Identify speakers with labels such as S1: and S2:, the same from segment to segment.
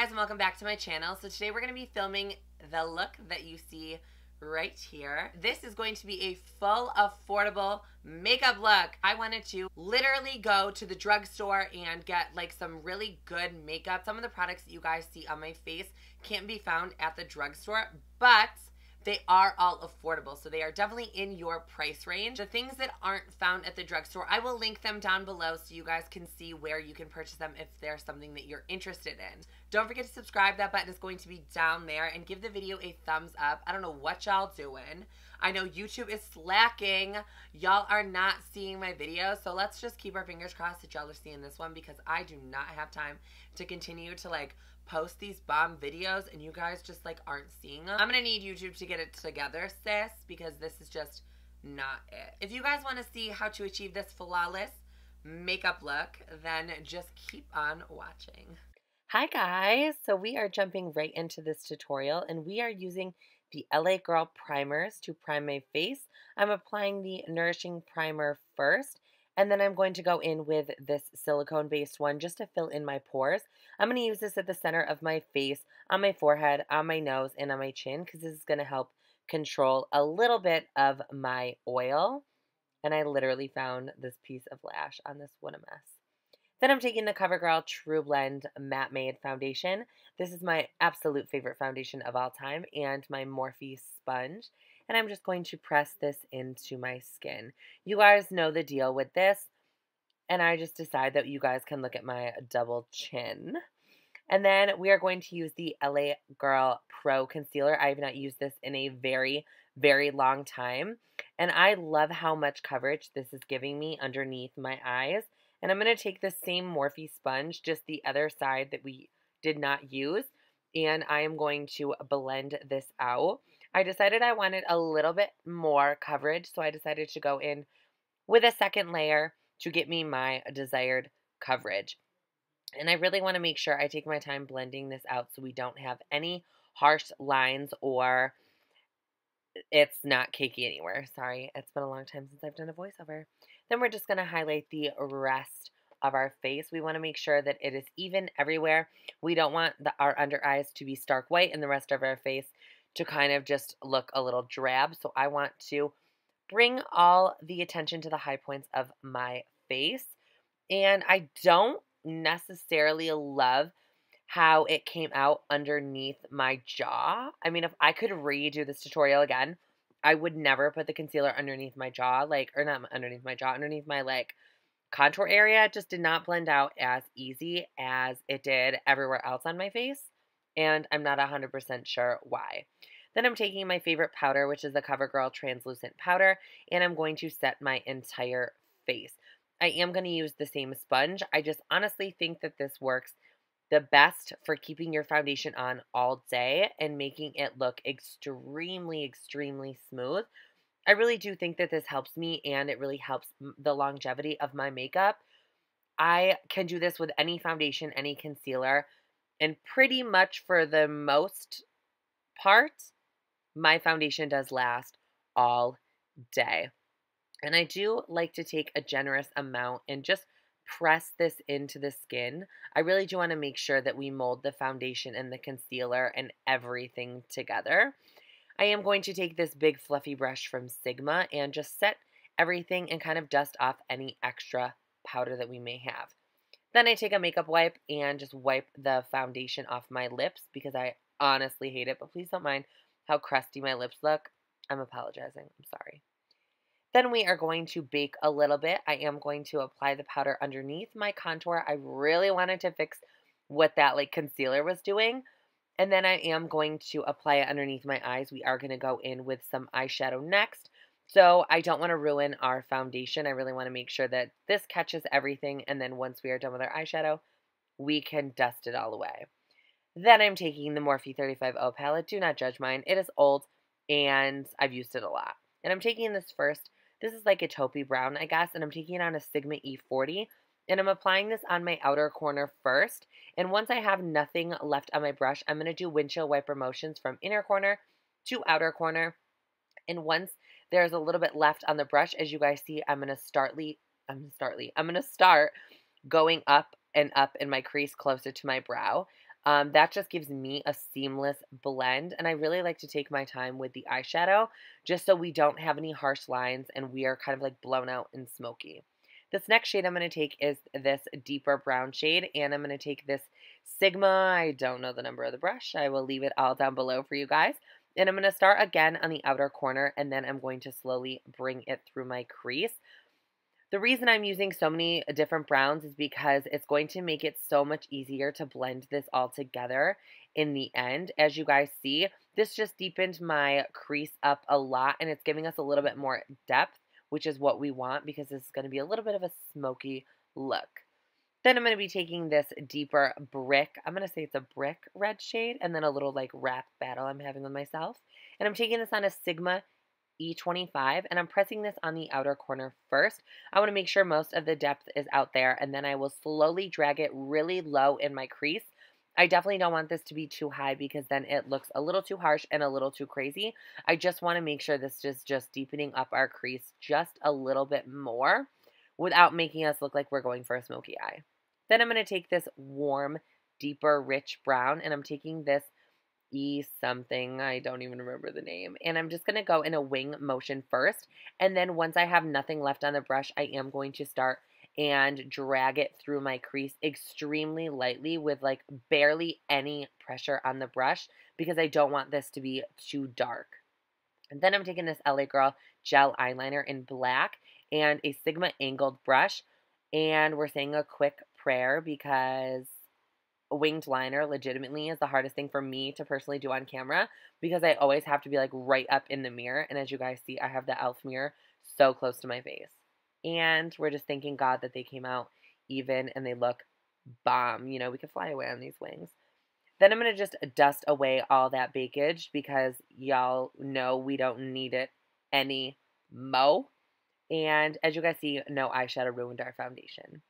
S1: guys, and welcome back to my channel. So today we're going to be filming the look that you see right here. This is going to be a full affordable makeup look. I wanted to literally go to the drugstore and get like some really good makeup. Some of the products that you guys see on my face can't be found at the drugstore, but they are all affordable, so they are definitely in your price range. The things that aren't found at the drugstore, I will link them down below so you guys can see where you can purchase them if there's something that you're interested in. Don't forget to subscribe. That button is going to be down there, and give the video a thumbs up. I don't know what y'all doing. I know YouTube is slacking. Y'all are not seeing my videos, so let's just keep our fingers crossed that y'all are seeing this one, because I do not have time to continue to like post these bomb videos and you guys just like aren't seeing them. I'm gonna need YouTube to get it together, sis, because this is just not it. If you guys want to see how to achieve this flawless makeup look, then just keep on watching. Hi guys, so we are jumping right into this tutorial, and we are using the LA Girl primers to prime my face. I'm applying the Nourishing primer first, and then I'm going to go in with this silicone-based one just to fill in my pores. I'm going to use this at the center of my face, on my forehead, on my nose, and on my chin, because this is going to help control a little bit of my oil. And I literally found this piece of lash on this. What a mess. Then I'm taking the CoverGirl True Blend Matte Made Foundation. This is my absolute favorite foundation of all time, and my Morphe sponge. And I'm just going to press this into my skin. You guys know the deal with this, and I just decide that you guys can look at my double chin. And then we are going to use the LA Girl Pro Concealer. I have not used this in a very, very long time, and I love how much coverage this is giving me underneath my eyes. And I'm going to take the same Morphe sponge, just the other side that we did not use, and I am going to blend this out. I decided I wanted a little bit more coverage, so I decided to go in with a second layer to get me my desired coverage. And I really want to make sure I take my time blending this out so we don't have any harsh lines or it's not cakey anywhere. Sorry, it's been a long time since I've done a voiceover. Then we're just going to highlight the rest of our face. We want to make sure that it is even everywhere. We don't want our under eyes to be stark white and the rest of our face to kind of just look a little drab. So I want to bring all the attention to the high points of my face. And I don't necessarily love how it came out underneath my jaw. I mean, if I could redo this tutorial again, I would never put the concealer underneath my jaw, or not underneath my jaw, underneath my contour area. It just did not blend out as easy as it did everywhere else on my face, and I'm not 100% sure why. Then I'm taking my favorite powder, which is the CoverGirl Translucent Powder, and I'm going to set my entire face. I am going to use the same sponge. I just honestly think that this works the best for keeping your foundation on all day and making it look extremely, extremely smooth. I really do think that this helps me, and it really helps the longevity of my makeup. I can do this with any foundation, any concealer, and pretty much for the most part, my foundation does last all day. And I do like to take a generous amount and just press this into the skin. I really do want to make sure that we mold the foundation and the concealer and everything together. I am going to take this big fluffy brush from Sigma and just set everything and kind of dust off any extra powder that we may have. Then I take a makeup wipe and just wipe the foundation off my lips, because I honestly hate it, but please don't mind how crusty my lips look. I'm apologizing. I'm sorry. Then we are going to bake a little bit. I am going to apply the powder underneath my contour. I really wanted to fix what that concealer was doing. And then I am going to apply it underneath my eyes. We are going to go in with some eyeshadow next. So I don't want to ruin our foundation. I really want to make sure that this catches everything. And then once we are done with our eyeshadow, we can dust it all away. Then I'm taking the Morphe 35O palette. Do not judge mine. It is old and I've used it a lot. And I'm taking this first. This is like a taupey brown, I guess, and I'm taking it on a Sigma E40, and I'm applying this on my outer corner first. And once I have nothing left on my brush, I'm going to do windshield wiper motions from inner corner to outer corner. And once there's a little bit left on the brush, as you guys see, I'm going to start going up and up in my crease closer to my brow. That just gives me a seamless blend, and I really like to take my time with the eyeshadow just so we don't have any harsh lines and we are kind of like blown out and smoky. This next shade I'm going to take is this deeper brown shade, and I'm going to take this Sigma. I don't know the number of the brush. I will leave it all down below for you guys. And I'm going to start again on the outer corner, and then I'm going to slowly bring it through my crease. The reason I'm using so many different browns is because it's going to make it so much easier to blend this all together in the end. As you guys see, this just deepened my crease up a lot, and it's giving us a little bit more depth, which is what we want because this is going to be a little bit of a smoky look. Then I'm going to be taking this deeper brick, I'm going to say it's a brick red shade, and then a little like rap battle I'm having with myself. And I'm taking this on a Sigma E25, and I'm pressing this on the outer corner first. I want to make sure most of the depth is out there, and then I will slowly drag it really low in my crease. I definitely don't want this to be too high because then it looks a little too harsh and a little too crazy. I just want to make sure this is just deepening up our crease just a little bit more without making us look like we're going for a smoky eye. Then I'm going to take this warm, deeper, rich brown, and I'm taking this E something, I don't even remember the name, and I'm just going to go in a wing motion first, and then once I have nothing left on the brush, I am going to start and drag it through my crease extremely lightly with like barely any pressure on the brush because I don't want this to be too dark. And then I'm taking this LA Girl gel eyeliner in black and a Sigma angled brush, and we're saying a quick prayer because a winged liner legitimately is the hardest thing for me to personally do on camera because I always have to be like right up in the mirror, and as you guys see, I have the e.l.f. mirror so close to my face. And we're just thanking God that they came out even and they look bomb. You know, we could fly away on these wings. Then I'm going to just dust away all that bakage because y'all know we don't need it anymore. And as you guys see, no eyeshadow ruined our foundation.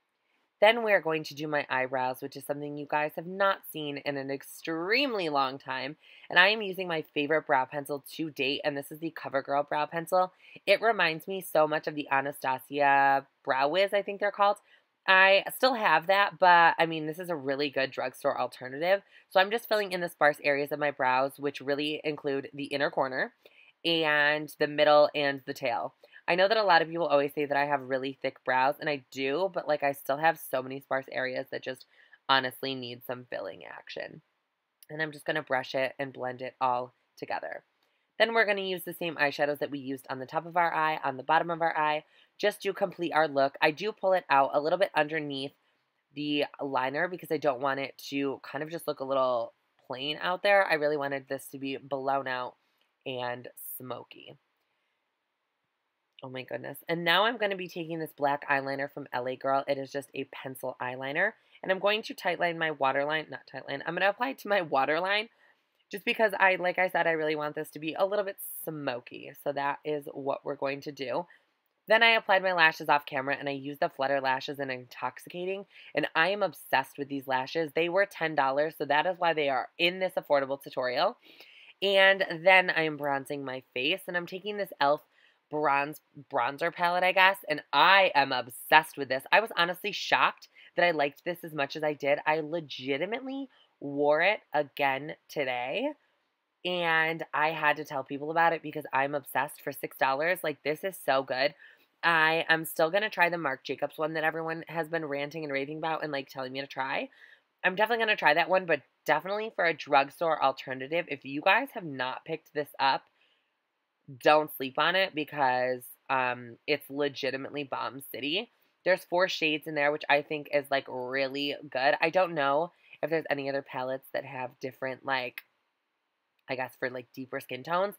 S1: Then we're going to do my eyebrows, which is something you guys have not seen in an extremely long time. And I am using my favorite brow pencil to date, and this is the CoverGirl brow pencil. It reminds me so much of the Anastasia Brow Wiz, I think they're called. I still have that, but I mean, this is a really good drugstore alternative. So I'm just filling in the sparse areas of my brows, which really include the inner corner and the middle and the tail. I know that a lot of people always say that I have really thick brows, and I do, but like I still have so many sparse areas that just honestly need some filling action. And I'm just going to brush it and blend it all together. Then we're going to use the same eyeshadows that we used on the top of our eye, on the bottom of our eye, just to complete our look. I do pull it out a little bit underneath the liner because I don't want it to kind of just look a little plain out there. I really wanted this to be blown out and smoky. Oh my goodness. And now I'm going to be taking this black eyeliner from LA Girl. It is just a pencil eyeliner. And I'm going to tightline my waterline. Not tightline. I'm going to apply it to my waterline just because like I said, I really want this to be a little bit smoky. So that is what we're going to do. Then I applied my lashes off camera and I used the FlutterLashes in Intoxicating. And I am obsessed with these lashes. They were $10, so that is why they are in this affordable tutorial. And then I am bronzing my face. And I'm taking this e.l.f. bronzer palette, I guess, and I am obsessed with this. I was honestly shocked that I liked this as much as I did. I legitimately wore it again today, and I had to tell people about it because I'm obsessed for $6. Like, this is so good. I am still going to try the Marc Jacobs one that everyone has been ranting and raving about and, like, telling me to try. I'm definitely going to try that one, but definitely for a drugstore alternative, if you guys have not picked this up, don't sleep on it because it's legitimately bomb city. There's 4 shades in there, which I think is like really good. I don't know if there's any other palettes that have different, like, I guess for like deeper skin tones,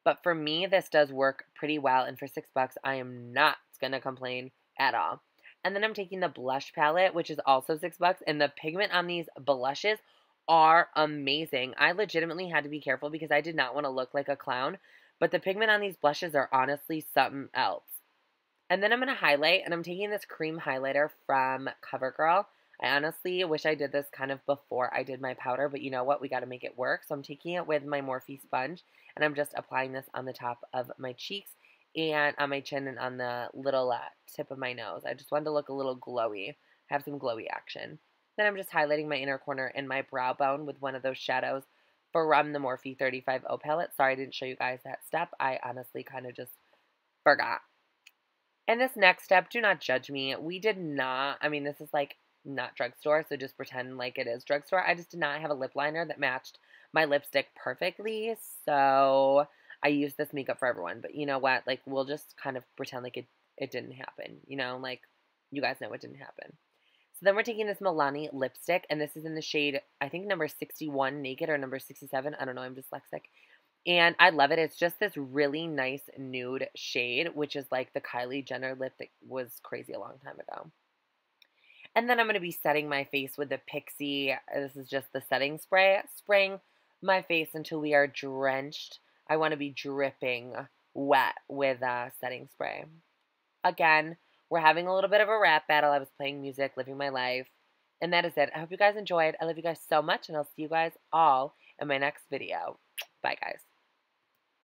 S1: but for me this does work pretty well, and for $6 I am not gonna complain at all. And then I'm taking the blush palette, which is also $6, and the pigment on these blushes are amazing. I legitimately had to be careful because I did not want to look like a clown. But the pigment on these blushes are honestly something else. And then I'm going to highlight, and I'm taking this cream highlighter from CoverGirl. I honestly wish I did this kind of before I did my powder, but you know what? We got to make it work. So I'm taking it with my Morphe sponge, and I'm just applying this on the top of my cheeks and on my chin and on the little tip of my nose. I just wanted to look a little glowy, have some glowy action. Then I'm just highlighting my inner corner and my brow bone with one of those shadows from the Morphe 35O palette. Sorry I didn't show you guys that step. I honestly kind of just forgot. And this next step, do not judge me. We did not, I mean, this is like not drugstore, so just pretend like it is drugstore. I just did not have a lip liner that matched my lipstick perfectly, so I used this Makeup for Everyone. But you know what? Like, we'll just kind of pretend like it didn't happen. You know, like, you guys know it didn't happen. So then we're taking this Milani lipstick, and this is in the shade, I think number 61 Naked or number 67. I don't know, I'm dyslexic. And I love it. It's just this really nice nude shade, which is like the Kylie Jenner lip that was crazy a long time ago. And then I'm going to be setting my face with the Pixie. This is just the setting spray. Spraying my face until we are drenched. I want to be dripping wet with setting spray. Again, we're having a little bit of a rap battle. I was playing music, living my life. And that is it. I hope you guys enjoyed. I love you guys so much, and I'll see you guys all in my next video. Bye, guys.